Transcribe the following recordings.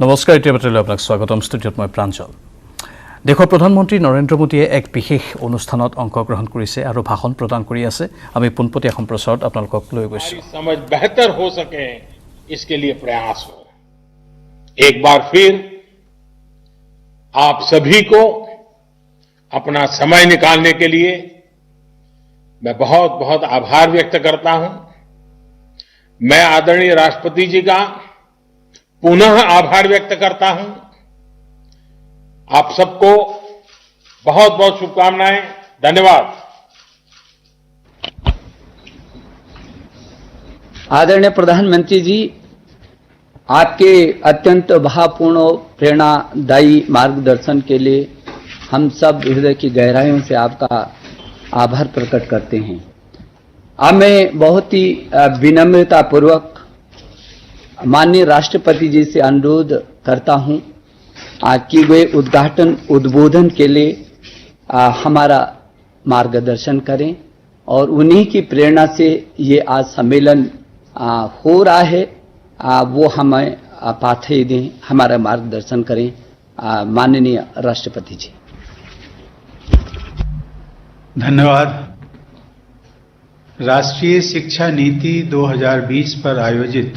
নমস্কাৰ ইতিবাৰলৈ আপোনাক স্বাগতম ষ্টুডিঅ'ত মই প্ৰাঞ্জল দেশৰ প্ৰধানমন্ত্ৰী নৰেন্দ্ৰ মোদীয়ে এক বিশেষ অনুষ্ঠানত অংশগ্ৰহণ কৰিছে আৰু ভাষণ প্ৰদান কৰি আছে আমি পুনপটীয়া সম্প্ৰচাৰত আপোনালোকক লৈ গৈছো समझ बेहतर हो सके इसके लिए प्रयास हो एक बार फिर आप सभी को अपना समय निकालने के लिए मैं बहुत बहुत आभार व्यक्त करता हूं मैं आदरणीय राष्ट्रपति जी का पुनः आभार व्यक्त करता हूं आप सबको बहुत बहुत शुभकामनाएं धन्यवाद आदरणीय प्रधानमंत्री जी आपके अत्यंत भावपूर्ण और प्रेरणादायी मार्गदर्शन के लिए हम सब हृदय की गहराइयों से आपका आभार प्रकट करते हैं अब मैं बहुत ही विनम्रता पूर्वक माननीय राष्ट्रपति जी से अनुरोध करता हूं कि वे उद्बोधन के लिए हमारा मार्गदर्शन करें और उन्हीं की प्रेरणा से ये आज सम्मेलन हो रहा है वो हमें पाथेय दें हमारा मार्गदर्शन करें माननीय राष्ट्रपति जी। धन्यवाद। राष्ट्रीय शिक्षा नीति 2020 पर आयोजित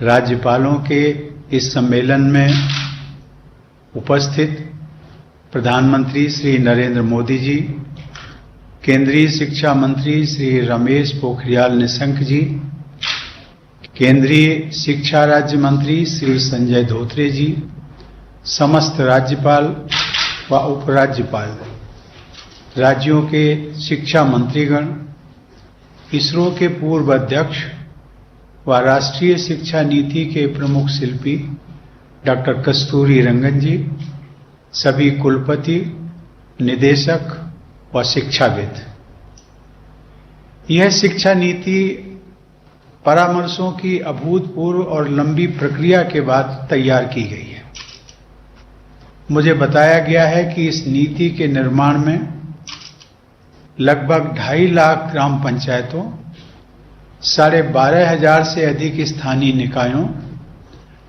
राज्यपालों के इस सम्मेलन में उपस्थित प्रधानमंत्री श्री नरेंद्र मोदी जी, केंद्रीय शिक्षा मंत्री श्री रमेश पोखरियाल निशंक जी, केंद्रीय शिक्षा राज्य मंत्री श्री संजय धोत्रे जी, समस्त राज्यपाल व उपराज्यपाल, राज्यों के शिक्षा मंत्रीगण, इसरो के पूर्व अध्यक्ष व राष्ट्रीय शिक्षा नीति के प्रमुख शिल्पी डॉक्टर कस्तूरी रंगन जी, सभी कुलपति, निदेशक व शिक्षाविद। यह शिक्षा नीति परामर्शों की अभूतपूर्व और लंबी प्रक्रिया के बाद तैयार की गई है। मुझे बताया गया है कि इस नीति के निर्माण में लगभग 2.5 लाख ग्राम पंचायतों, 12,500 से अधिक स्थानीय निकायों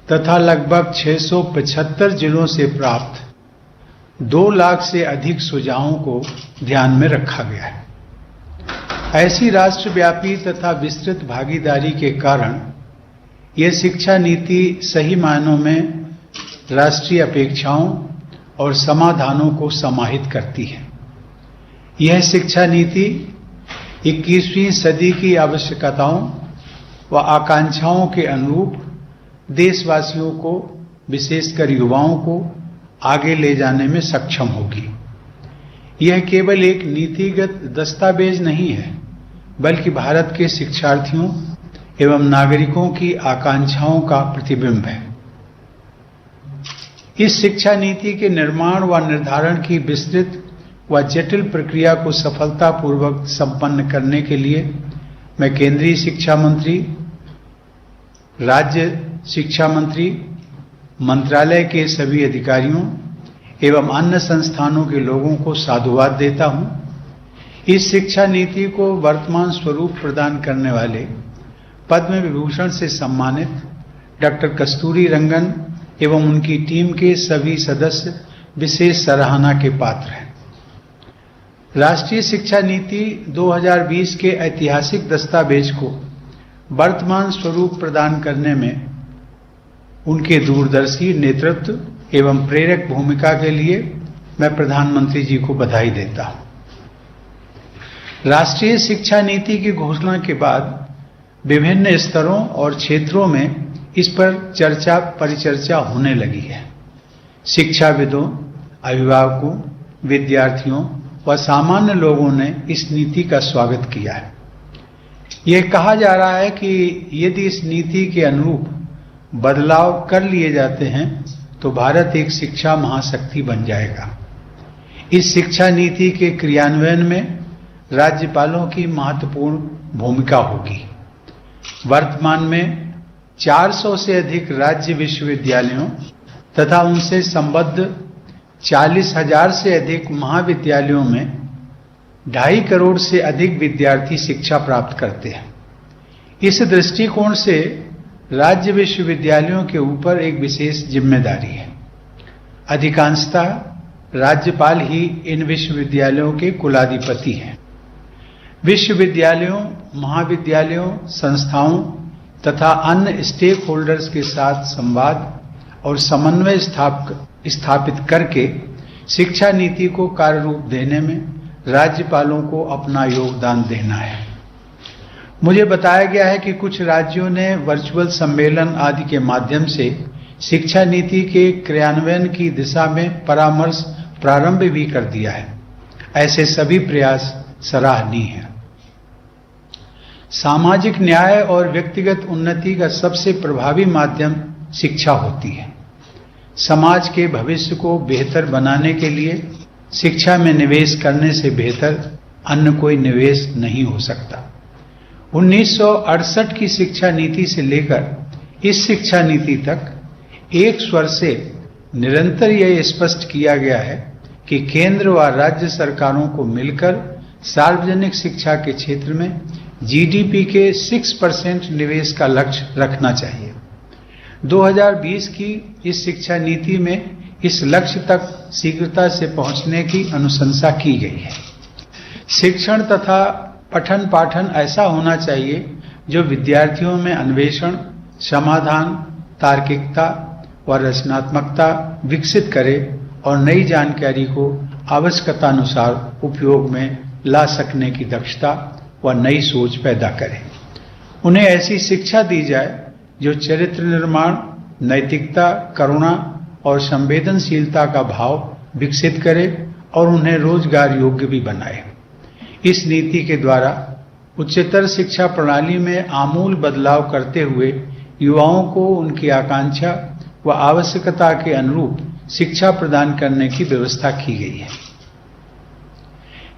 तथा लगभग 675 जिलों से प्राप्त 2 लाख से अधिक सुझावों को ध्यान में रखा गया है। ऐसी राष्ट्रव्यापी तथा विस्तृत भागीदारी के कारण यह शिक्षा नीति सही मायनों में राष्ट्रीय अपेक्षाओं और समाधानों को समाहित करती है। यह शिक्षा नीति 21वीं सदी की आवश्यकताओं व आकांक्षाओं के अनुरूप देशवासियों को, विशेषकर युवाओं को आगे ले जाने में सक्षम होगी। यह केवल एक नीतिगत दस्तावेज नहीं है, बल्कि भारत के शिक्षार्थियों एवं नागरिकों की आकांक्षाओं का प्रतिबिंब है। इस शिक्षा नीति के निर्माण व निर्धारण की विस्तृत व जटिल प्रक्रिया को सफलतापूर्वक संपन्न करने के लिए मैं केंद्रीय शिक्षा मंत्री, राज्य शिक्षा मंत्री, मंत्रालय के सभी अधिकारियों एवं अन्य संस्थानों के लोगों को साधुवाद देता हूं। इस शिक्षा नीति को वर्तमान स्वरूप प्रदान करने वाले पद्म विभूषण से सम्मानित डॉक्टर कस्तूरी रंगन एवं उनकी टीम के सभी सदस्य विशेष सराहना के पात्र हैं। राष्ट्रीय शिक्षा नीति 2020 के ऐतिहासिक दस्तावेज को वर्तमान स्वरूप प्रदान करने में उनके दूरदर्शी नेतृत्व एवं प्रेरक भूमिका के लिए मैं प्रधानमंत्री जी को बधाई देता हूं। राष्ट्रीय शिक्षा नीति की घोषणा के बाद विभिन्न स्तरों और क्षेत्रों में इस पर चर्चा परिचर्चा होने लगी है। शिक्षाविदों, अभिभावकों, विद्यार्थियों व सामान्य लोगों ने इस नीति का स्वागत किया है। यह कहा जा रहा है कि यदि इस नीति के अनुरूप बदलाव कर लिए जाते हैं तो भारत एक शिक्षा महाशक्ति बन जाएगा। इस शिक्षा नीति के क्रियान्वयन में राज्यपालों की महत्वपूर्ण भूमिका होगी। वर्तमान में 400 से अधिक राज्य विश्वविद्यालयों तथा उनसे संबद्ध 40,000 से अधिक महाविद्यालयों में 2.5 करोड़ से अधिक विद्यार्थी शिक्षा प्राप्त करते हैं। इस दृष्टिकोण से राज्य विश्वविद्यालयों के ऊपर एक विशेष जिम्मेदारी है। अधिकांशतः राज्यपाल ही इन विश्वविद्यालयों के कुलाधिपति हैं। विश्वविद्यालयों, महाविद्यालयों, संस्थाओं तथा अन्य स्टेक होल्डर्स के साथ संवाद और समन्वय स्थापित करके शिक्षा नीति को कार्य रूप देने में राज्यपालों को अपना योगदान देना है। मुझे बताया गया है कि कुछ राज्यों ने वर्चुअल सम्मेलन आदि के माध्यम से शिक्षा नीति के क्रियान्वयन की दिशा में परामर्श प्रारंभ भी कर दिया है। ऐसे सभी प्रयास सराहनीय हैं। सामाजिक न्याय और व्यक्तिगत उन्नति का सबसे प्रभावी माध्यम शिक्षा होती है। समाज के भविष्य को बेहतर बनाने के लिए शिक्षा में निवेश करने से बेहतर अन्य कोई निवेश नहीं हो सकता। 1968 की शिक्षा नीति से लेकर इस शिक्षा नीति तक एक स्वर से निरंतर यह स्पष्ट किया गया है कि केंद्र व राज्य सरकारों को मिलकर सार्वजनिक शिक्षा के क्षेत्र में जीडीपी के 6% निवेश का लक्ष्य रखना चाहिए। 2020 की इस शिक्षा नीति में इस लक्ष्य तक शीघ्रता से पहुंचने की अनुशंसा की गई है। शिक्षण तथा पठन पाठन ऐसा होना चाहिए जो विद्यार्थियों में अन्वेषण, समाधान, तार्किकता व रचनात्मकता विकसित करे और नई जानकारी को आवश्यकतानुसार उपयोग में ला सकने की दक्षता व नई सोच पैदा करे। उन्हें ऐसी शिक्षा दी जाए जो चरित्र निर्माण, नैतिकता, करुणा और संवेदनशीलता का भाव विकसित करे और उन्हें रोजगार योग्य भी बनाए। इस नीति के द्वारा उच्चतर शिक्षा प्रणाली में आमूल बदलाव करते हुए युवाओं को उनकी आकांक्षा व आवश्यकता के अनुरूप शिक्षा प्रदान करने की व्यवस्था की गई है।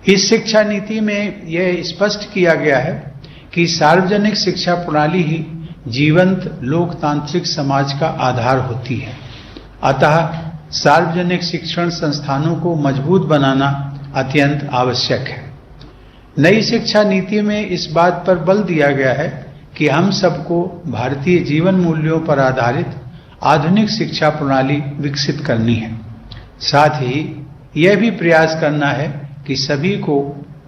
इस शिक्षा नीति में यह स्पष्ट किया गया है कि सार्वजनिक शिक्षा प्रणाली ही जीवंत लोकतांत्रिक समाज का आधार होती है। अतः सार्वजनिक शिक्षण संस्थानों को मजबूत बनाना अत्यंत आवश्यक है। नई शिक्षा नीति में इस बात पर बल दिया गया है कि हम सबको भारतीय जीवन मूल्यों पर आधारित आधुनिक शिक्षा प्रणाली विकसित करनी है। साथ ही यह भी प्रयास करना है कि सभी को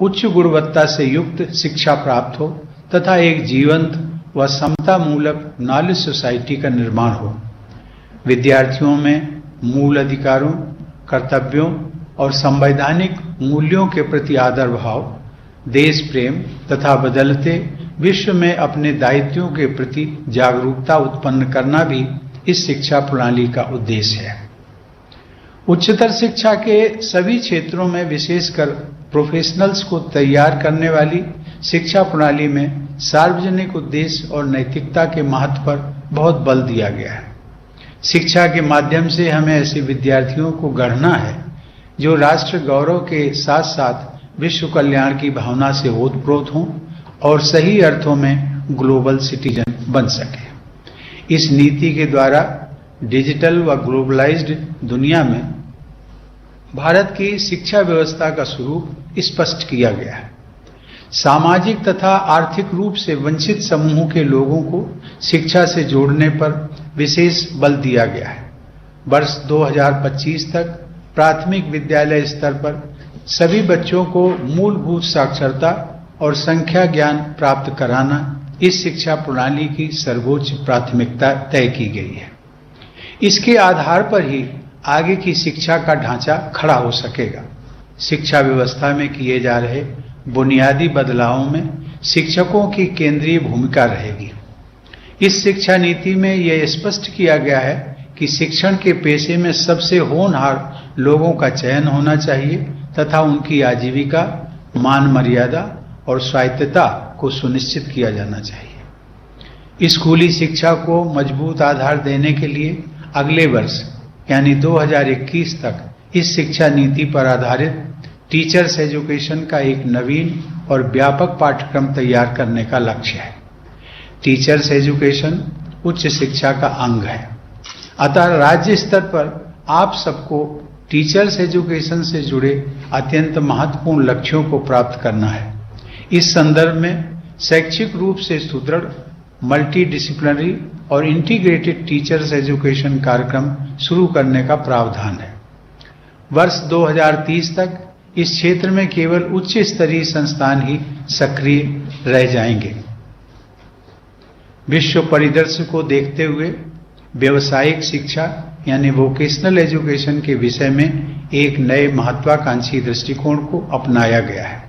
उच्च गुणवत्ता से युक्त शिक्षा प्राप्त हो तथा एक जीवंत व समता मूलक नॉलेज सोसाइटी का निर्माण हो। विद्यार्थियों में मूल अधिकारों, कर्तव्यों और संवैधानिक मूल्यों के प्रति आदर भाव, देश प्रेम तथा बदलते विश्व में अपने दायित्वों के प्रति जागरूकता उत्पन्न करना भी इस शिक्षा प्रणाली का उद्देश्य है। उच्चतर शिक्षा के सभी क्षेत्रों में विशेषकर प्रोफेशनल्स को तैयार करने वाली शिक्षा प्रणाली में सार्वजनिक उद्देश्य और नैतिकता के महत्व पर बहुत बल दिया गया है। शिक्षा के माध्यम से हमें ऐसे विद्यार्थियों को गढ़ना है जो राष्ट्र गौरव के साथ साथ विश्व कल्याण की भावना से ओतप्रोत हों और सही अर्थों में ग्लोबल सिटीजन बन सके। इस नीति के द्वारा डिजिटल व ग्लोबलाइज्ड दुनिया में भारत की शिक्षा व्यवस्था का स्वरूप स्पष्ट किया गया है। सामाजिक तथा आर्थिक रूप से वंचित समूहों के लोगों को शिक्षा से जोड़ने पर विशेष बल दिया गया है। वर्ष 2025 तक प्राथमिक विद्यालय स्तर पर सभी बच्चों को मूलभूत साक्षरता और संख्या ज्ञान प्राप्त कराना इस शिक्षा प्रणाली की सर्वोच्च प्राथमिकता तय की गई है। इसके आधार पर ही आगे की शिक्षा का ढांचा खड़ा हो सकेगा। शिक्षा व्यवस्था में किए जा रहे बुनियादी बदलावों में शिक्षकों की केंद्रीय भूमिका रहेगी। इस शिक्षा नीति में यह स्पष्ट किया गया है कि शिक्षण के पेशे में सबसे होनहार लोगों का चयन होना चाहिए तथा उनकी आजीविका, मान मर्यादा और स्वायत्तता को सुनिश्चित किया जाना चाहिए। स्कूली शिक्षा को मजबूत आधार देने के लिए अगले वर्ष यानी 2021 तक इस शिक्षा नीति पर आधारित टीचर्स एजुकेशन का एक नवीन और व्यापक पाठ्यक्रम तैयार करने का लक्ष्य है। टीचर्स एजुकेशन उच्च शिक्षा का अंग है। अतः राज्य स्तर पर आप सबको टीचर्स एजुकेशन से जुड़े अत्यंत महत्वपूर्ण लक्ष्यों को प्राप्त करना है। इस संदर्भ में शैक्षिक रूप से सुदृढ़, मल्टी डिसिप्लिनरी और इंटीग्रेटेड टीचर्स एजुकेशन कार्यक्रम शुरू करने का प्रावधान है। वर्ष 2030 तक इस क्षेत्र में केवल उच्च स्तरीय संस्थान ही सक्रिय रह जाएंगे। विश्व परिदृश्य को देखते हुए व्यावसायिक शिक्षा यानी वोकेशनल एजुकेशन के विषय में एक नए महत्वाकांक्षी दृष्टिकोण को अपनाया गया है।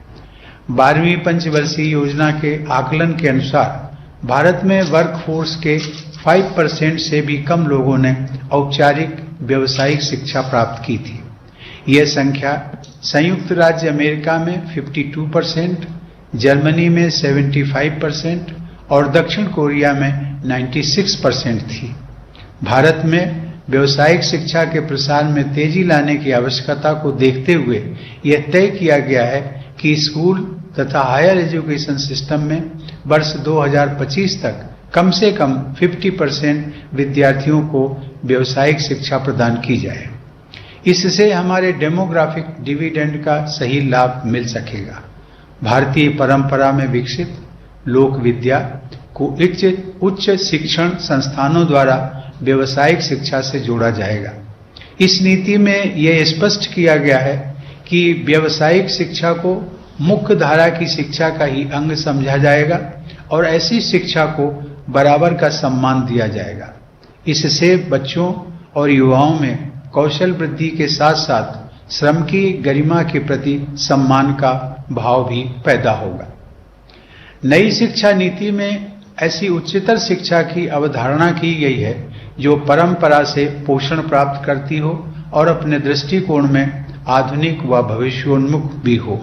12वीं पंचवर्षीय योजना के आकलन के अनुसार भारत में वर्कफोर्स के 5% से भी कम लोगों ने औपचारिक व्यावसायिक शिक्षा प्राप्त की थी। यह संख्या संयुक्त राज्य अमेरिका में 52%, जर्मनी में 75% और दक्षिण कोरिया में 96% थी। भारत में व्यावसायिक शिक्षा के प्रसार में तेजी लाने की आवश्यकता को देखते हुए यह तय किया गया है कि स्कूल तथा हायर एजुकेशन सिस्टम में वर्ष 2025 तक कम से कम 50% विद्यार्थियों को व्यावसायिक शिक्षा प्रदान की जाए। इससे हमारे डेमोग्राफिक डिविडेंड का सही लाभ मिल सकेगा। भारतीय परंपरा में विकसित लोक विद्या को उच्च शिक्षण संस्थानों द्वारा व्यावसायिक शिक्षा से जोड़ा जाएगा। इस नीति में यह स्पष्ट किया गया है कि व्यावसायिक शिक्षा को मुख्य धारा की शिक्षा का ही अंग समझा जाएगा और ऐसी शिक्षा को बराबर का सम्मान दिया जाएगा। इससे बच्चों और युवाओं में कौशल वृद्धि के साथ साथ श्रम की गरिमा के प्रति सम्मान का भाव भी पैदा होगा। नई शिक्षा नीति में ऐसी उच्चतर शिक्षा की अवधारणा की गई है जो परंपरा से पोषण प्राप्त करती हो और अपने दृष्टिकोण में आधुनिक व भविष्योन्मुख भी हो।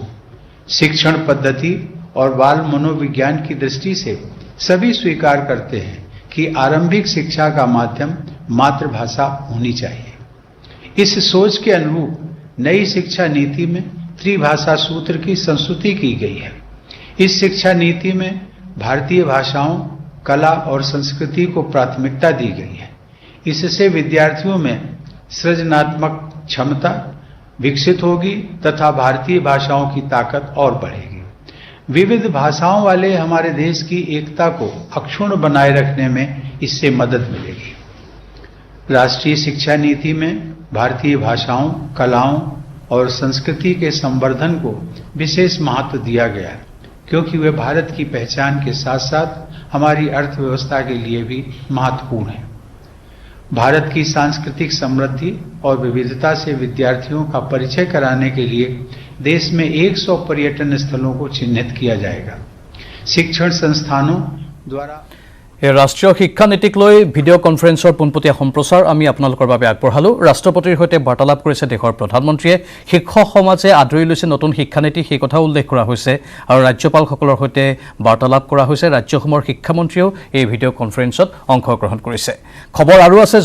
शिक्षण पद्धति और बाल मनोविज्ञान की दृष्टि से सभी स्वीकार करते हैं कि आरंभिक शिक्षा का माध्यम मातृभाषा होनी चाहिए। इस सोच के अनुरूप नई शिक्षा नीति में त्रिभाषा सूत्र की संस्तुति की गई है। इस शिक्षा नीति में भारतीय भाषाओं, कला और संस्कृति को प्राथमिकता दी गई है। इससे विद्यार्थियों में सृजनात्मक क्षमता विकसित होगी तथा भारतीय भाषाओं की ताकत और बढ़ेगी। विविध भाषाओं वाले हमारे देश की एकता को अक्षुण्ण बनाए रखने में इससे मदद मिलेगी। राष्ट्रीय शिक्षा नीति में भारतीय भाषाओं, कलाओं और संस्कृति के संवर्धन को विशेष महत्व दिया गया है, क्योंकि वे भारत की पहचान के साथ साथ हमारी अर्थव्यवस्था के लिए भी महत्वपूर्ण है। भारत की सांस्कृतिक समृद्धि और विविधता से विद्यार्थियों का परिचय कराने के लिए देश में 100 पर्यटन स्थलों को चिन्हित किया जाएगा। शिक्षण संस्थानों द्वारा राष्ट्रीय शिक्षा नीतिक লৈ ভিডিঅ' কনফাৰেন্সৰ পোনপটীয়া সম্প্ৰচাৰ আমি আপোনালোকৰ বাবে আগবঢ়ালোঁ। ৰাষ্ট্ৰপতিৰ সৈতে বাৰ্তালাপ কৰিছে দেশৰ প্ৰধানমন্ত্ৰীয়ে। শিক্ষক সমাজে আদৰি লৈছে নতুন শিক্ষানীতি, সেই কথা উল্লেখ কৰা হৈছে আৰু ৰাজ্যপালসকলৰ সৈতে বাৰ্তালাপ কৰা হৈছে। ৰাজ্যসমূহৰ শিক্ষামন্ত্ৰীয়েও এই ভিডিঅ' কনফাৰেন্সত অংশগ্ৰহণ কৰিছে। খবৰ আৰু আছে।